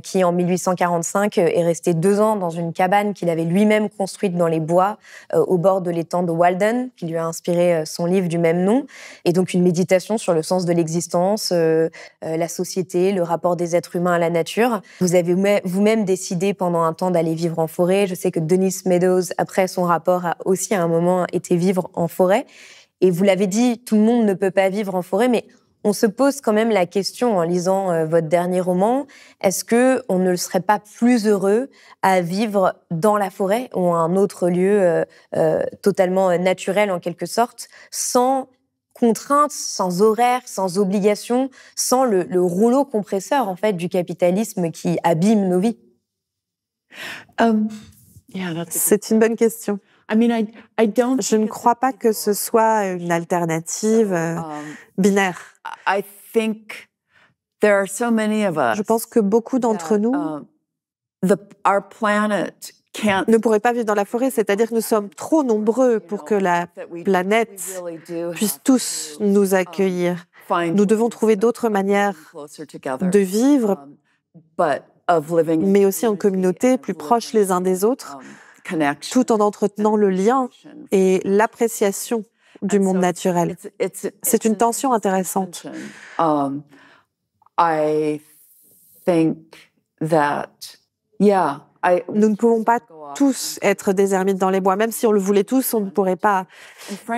qui en 1845 est resté 2 ans dans une cabane qu'il avait lui-même construite dans les bois, au bord de l'étang de Walden, qui lui a inspiré son livre du même nom. Et donc une méditation sur le sens de l'existence, la société, le rapport des êtres humains à la nature. Vous avez vous-même décidé pendant un temps d'aller vivre en forêt. Je sais que Denise Meadows, après son rapport, a aussi à un moment été vivre en forêt. Et vous l'avez dit, tout le monde ne peut pas vivre en forêt, mais on se pose quand même la question en lisant votre dernier roman, est-ce qu'on ne serait pas plus heureux à vivre dans la forêt ou un autre lieu totalement naturel en quelque sorte, sans contraintes, sans horaires, sans obligations, sans le rouleau compresseur en fait du capitalisme qui abîme nos vies? C'est une bonne question. Je ne crois pas que ce soit une alternative binaire. Je pense que beaucoup d'entre nous ne pourraient pas vivre dans la forêt, c'est-à-dire que nous sommes trop nombreux pour que la planète puisse tous nous accueillir. Nous devons trouver d'autres manières de vivre, mais aussi en communauté, plus proches les uns des autres, tout en entretenant le lien et l'appréciation du monde naturel. C'est une tension intéressante. Nous ne pouvons pas tous être des ermites dans les bois. Même si on le voulait tous, on ne pourrait pas.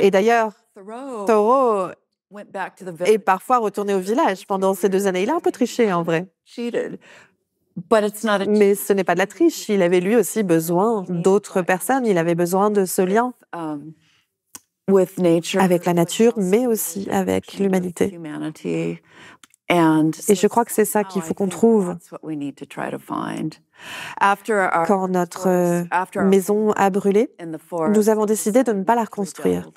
Et d'ailleurs, Thoreau est parfois retourné au village pendant ces 2 années. Il a un peu triché, en vrai. Mais ce n'est pas de la triche. Il avait lui aussi besoin d'autres personnes. Il avait besoin de ce lien avec la nature, mais aussi avec l'humanité. Et je crois que c'est ça qu'il faut qu'on trouve. Quand notre maison a brûlé, nous avons décidé de ne pas la reconstruire.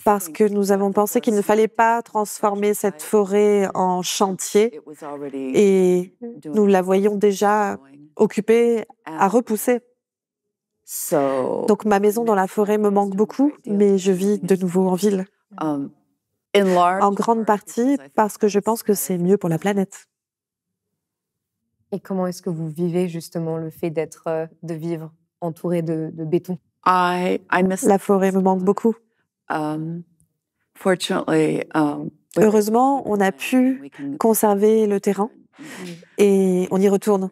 Parce que nous avons pensé qu'il ne fallait pas transformer cette forêt en chantier et nous la voyions déjà occupée à repousser. Donc ma maison dans la forêt me manque beaucoup, mais je vis de nouveau en ville. En grande partie parce que je pense que c'est mieux pour la planète. Et comment est-ce que vous vivez justement le fait de vivre entouré de béton? La forêt me manque beaucoup. Heureusement, on a pu conserver le terrain et on y retourne.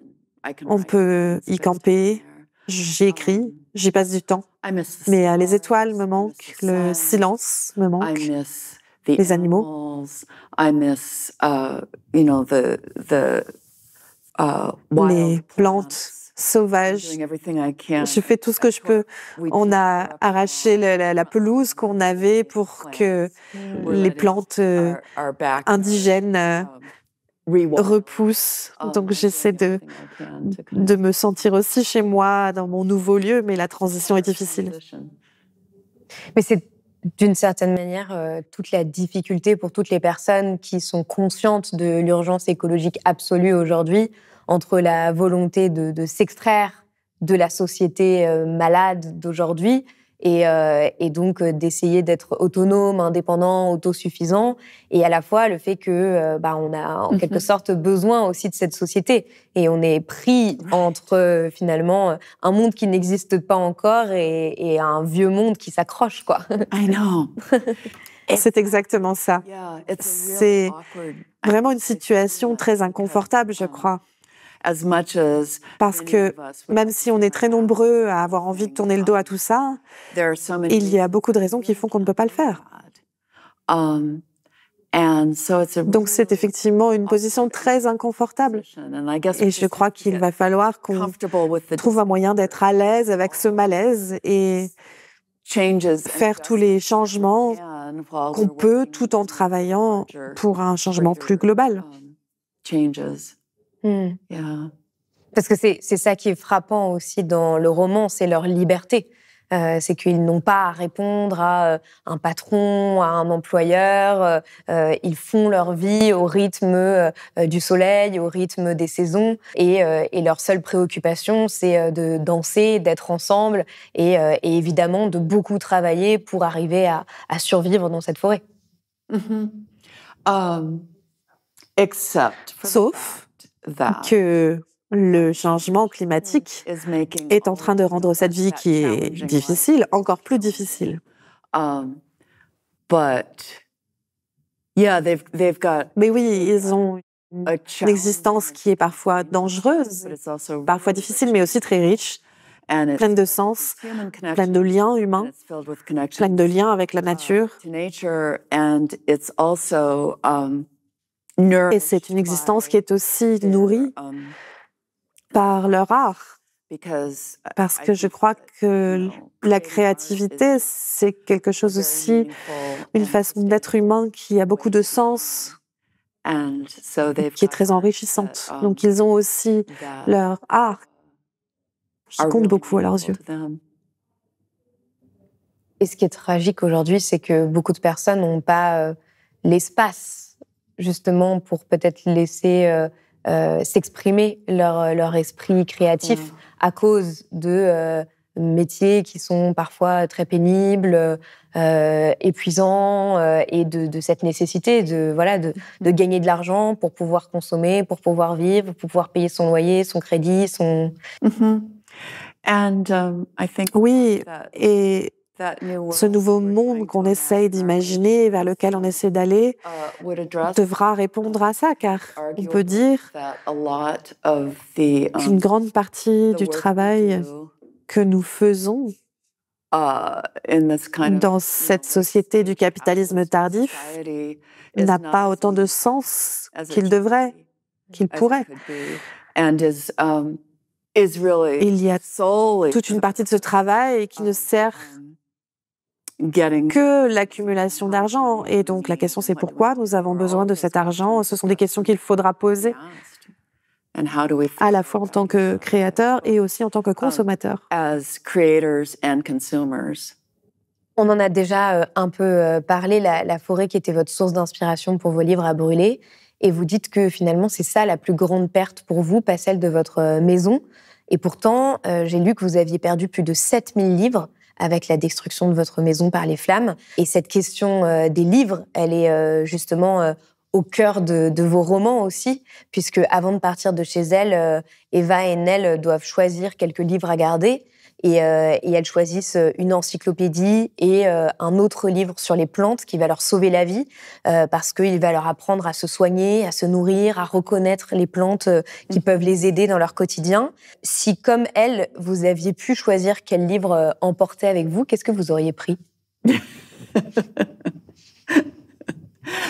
On peut y camper, j'y écris, j'y passe du temps. Mais les étoiles me manquent, le silence me manque, les animaux. Les plantes sauvages. Je fais tout ce que je peux. On a arraché la pelouse qu'on avait pour que les plantes indigènes repoussent. Donc j'essaie de me sentir aussi chez moi dans mon nouveau lieu, mais la transition est difficile. Mais c'est d'une certaine manière toute la difficulté pour toutes les personnes qui sont conscientes de l'urgence écologique absolue aujourd'hui, entre la volonté de s'extraire de la société malade d'aujourd'hui et donc d'essayer d'être autonome, indépendant, autosuffisant, et à la fois le fait que on a en quelque sorte besoin aussi de cette société et on est pris entre finalement un monde qui n'existe pas encore et un vieux monde qui s'accroche, quoi. I know. C'est exactement ça. C'est vraiment une situation très inconfortable, je crois. Parce que même si on est très nombreux à avoir envie de tourner le dos à tout ça, il y a beaucoup de raisons qui font qu'on ne peut pas le faire. Donc c'est effectivement une position très inconfortable. Et je crois qu'il va falloir qu'on trouve un moyen d'être à l'aise avec ce malaise et faire tous les changements qu'on peut tout en travaillant pour un changement plus global. Parce que c'est ça qui est frappant aussi dans le roman, c'est leur liberté. C'est qu'ils n'ont pas à répondre à un patron, à un employeur. Ils font leur vie au rythme du soleil, au rythme des saisons. Et leur seule préoccupation, c'est de danser, d'être ensemble et évidemment de beaucoup travailler pour arriver à survivre dans cette forêt. Sauf que le changement climatique est en train de rendre cette vie qui est difficile encore plus difficile. Mais oui, ils ont une existence qui est parfois dangereuse, parfois difficile, mais aussi très riche, pleine de sens, pleine de liens humains, pleine de liens avec la nature. Et c'est une existence qui est aussi nourrie par leur art. Parce que je crois que la créativité, c'est quelque chose aussi, une façon d'être humain qui a beaucoup de sens, qui est très enrichissante. Donc ils ont aussi leur art qui compte beaucoup à leurs yeux. Et ce qui est tragique aujourd'hui, c'est que beaucoup de personnes n'ont pas l'espace, justement, pour peut-être laisser s'exprimer leur esprit créatif à cause de métiers qui sont parfois très pénibles, épuisants, et de cette nécessité de gagner de l'argent pour pouvoir consommer, pour pouvoir vivre, pour pouvoir payer son loyer, son crédit, son... Oui, et ce nouveau monde qu'on essaye d'imaginer, vers lequel on essaie d'aller, devra répondre à ça, car on peut dire qu'une grande partie du travail que nous faisons dans cette société du capitalisme tardif n'a pas autant de sens qu'il devrait, qu'il pourrait. Il y a toute une partie de ce travail qui ne sert que l'accumulation d'argent. Et donc la question, c'est pourquoi nous avons besoin de cet argent. Ce sont des questions qu'il faudra poser, à la fois en tant que créateur et aussi en tant que consommateur. On en a déjà un peu parlé, la forêt qui était votre source d'inspiration pour vos livres a brûlé. Et vous dites que finalement, c'est ça la plus grande perte pour vous, pas celle de votre maison. Et pourtant, j'ai lu que vous aviez perdu plus de 7000 livres avec la destruction de votre maison par les flammes. Et cette question des livres, elle est justement au cœur de vos romans aussi, puisque avant de partir de chez elle, Eva et Nell doivent choisir quelques livres à garder. Et elles choisissent une encyclopédie et un autre livre sur les plantes qui va leur sauver la vie, parce qu'il va leur apprendre à se soigner, à se nourrir, à reconnaître les plantes qui peuvent les aider dans leur quotidien. Si, comme elles, vous aviez pu choisir quel livre emporter avec vous, qu'est-ce que vous auriez pris?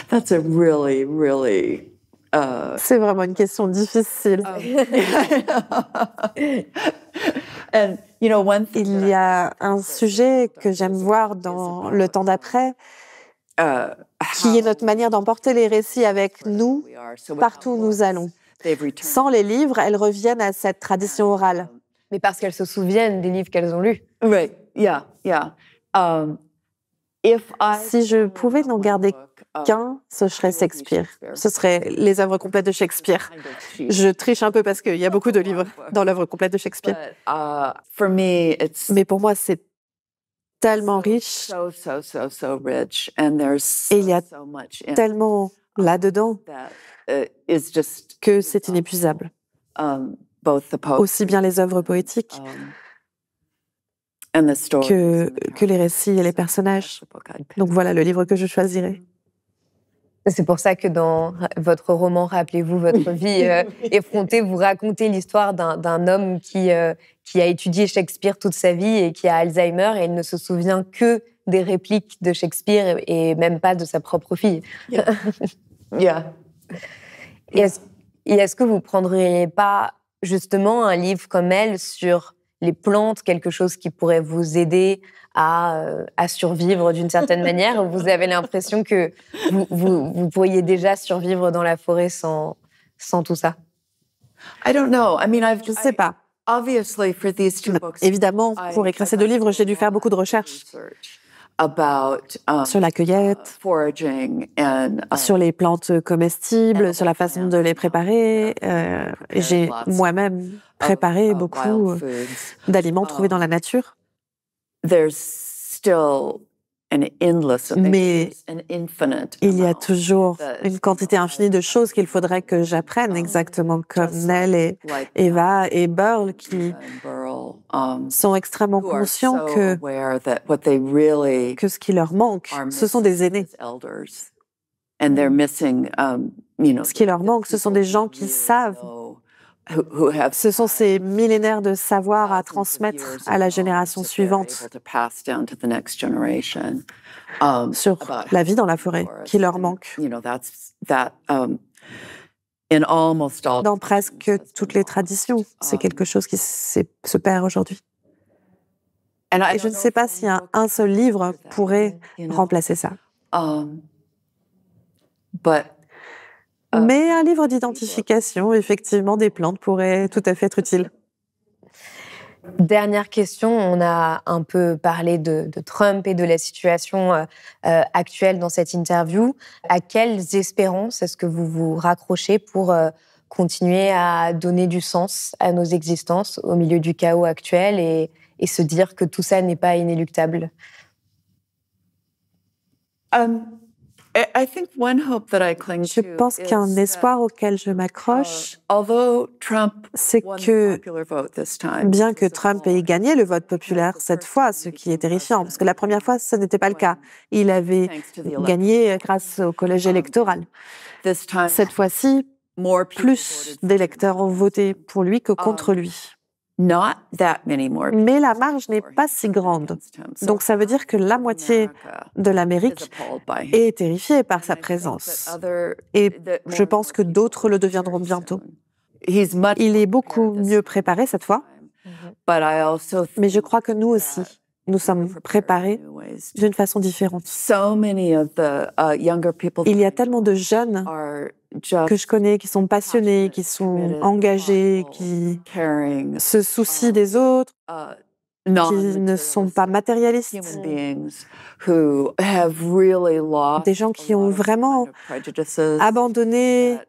That's a really c'est vraiment une question difficile. Il y a un sujet que j'aime voir dans Le temps d'après, qui est notre manière d'emporter les récits avec nous partout où nous allons. Sans les livres, elles reviennent à cette tradition orale. Mais parce qu'elles se souviennent des livres qu'elles ont lus. Oui, si je pouvais n'en garder qu'un, ce serait Shakespeare. Ce serait les œuvres complètes de Shakespeare. Je triche un peu parce qu'il y a beaucoup de livres dans l'œuvre complète de Shakespeare. Mais pour moi, c'est tellement riche. Et il y a tellement là-dedans que c'est inépuisable. Aussi bien les œuvres poétiques que les récits et les personnages. Donc voilà le livre que je choisirais. C'est pour ça que dans votre roman, rappelez-vous votre vie effrontée, vous racontez l'histoire d'un homme qui a étudié Shakespeare toute sa vie et qui a Alzheimer, et il ne se souvient que des répliques de Shakespeare et même pas de sa propre fille. Yeah. Et est-ce que vous prendriez pas justement un livre comme elle sur les plantes, quelque chose qui pourrait vous aider à survivre d'une certaine manière? Vous avez l'impression que vous pourriez déjà survivre dans la forêt sans tout ça? Je ne sais pas. Évidemment, pour écrire ces deux livres, j'ai dû faire beaucoup de recherches sur la cueillette, sur les plantes comestibles, sur la façon de les préparer. J'ai moi-même préparé beaucoup d'aliments trouvés dans la nature. Mais il y a toujours une quantité infinie de choses qu'il faudrait que j'apprenne, exactement comme Nell et Eva et Burl, qui sont extrêmement conscients que ce qui leur manque, ce sont des aînés. Ce qui leur manque, ce sont des gens qui savent. Ce sont ces millénaires de savoir à transmettre à la génération suivante sur la vie dans la forêt qui leur manque. Dans presque toutes les traditions, c'est quelque chose qui se perd aujourd'hui. Et je ne sais pas si un seul livre pourrait remplacer ça. Mais un livre d'identification, effectivement, des plantes pourrait tout à fait être utile. Dernière question, on a un peu parlé de Trump et de la situation actuelle dans cette interview. À quelles espérances est-ce que vous vous raccrochez pour continuer à donner du sens à nos existences au milieu du chaos actuel et se dire que tout ça n'est pas inéluctable? Je pense qu'un espoir auquel je m'accroche, c'est que, bien que Trump ait gagné le vote populaire cette fois, ce qui est terrifiant, parce que la première fois, ce n'était pas le cas. Il avait gagné grâce au collège électoral. Cette fois-ci, plus d'électeurs ont voté pour lui que contre lui. Mais la marge n'est pas si grande. Donc ça veut dire que la moitié de l'Amérique est terrifiée par sa présence. Et je pense que d'autres le deviendront bientôt. Il est beaucoup mieux préparé cette fois. Mais je crois que nous aussi, nous sommes préparés d'une façon différente. Il y a tellement de jeunes que je connais qui sont passionnés, qui sont engagés, qui se soucient des autres, qui ne sont pas matérialistes. Des gens qui ont vraiment abandonné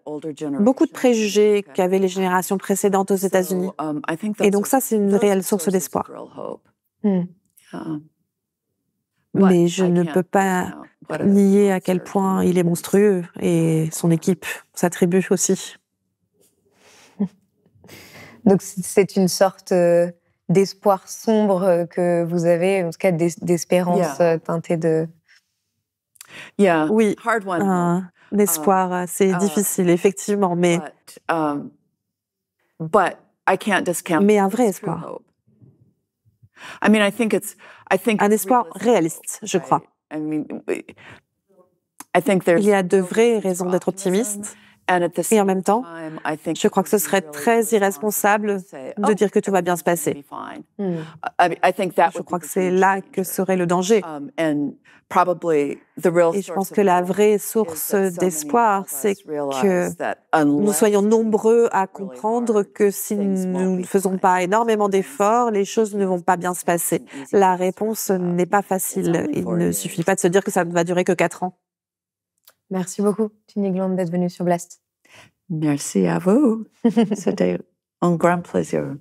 beaucoup de préjugés qu'avaient les générations précédentes aux États-Unis. Et donc ça, c'est une réelle source d'espoir. Mais je ne peux pas nier à quel point il est monstrueux et son équipe, sa tribu aussi. Donc c'est une sorte d'espoir sombre que vous avez, en tout cas d'espérance teintée de... Oui, un espoir, c'est difficile, effectivement, mais un vrai espoir. Un espoir réaliste, je crois. Il y a de vraies raisons d'être optimiste. Et en même temps, je crois que ce serait très irresponsable de dire que tout va bien se passer. Je crois que c'est là que serait le danger. Et je pense que la vraie source d'espoir, c'est que nous soyons nombreux à comprendre que si nous ne faisons pas énormément d'efforts, les choses ne vont pas bien se passer. La réponse n'est pas facile. Il ne suffit pas de se dire que ça ne va durer que 4 ans. Merci beaucoup, Ginny Gland, d'être venue sur Blast. Merci à vous. C'était un grand plaisir.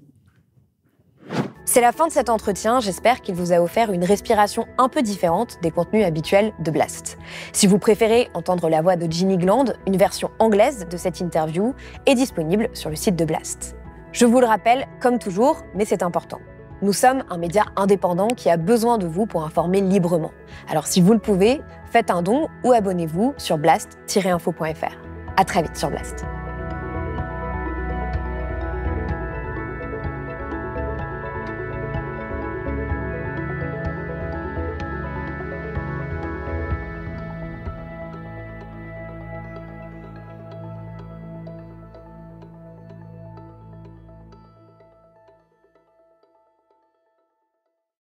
C'est la fin de cet entretien. J'espère qu'il vous a offert une respiration un peu différente des contenus habituels de Blast. Si vous préférez entendre la voix de Ginny Gland, une version anglaise de cette interview est disponible sur le site de Blast. Je vous le rappelle, comme toujours, mais c'est important. Nous sommes un média indépendant qui a besoin de vous pour informer librement. Alors si vous le pouvez, faites un don ou abonnez-vous sur blast-info.fr. À très vite sur Blast.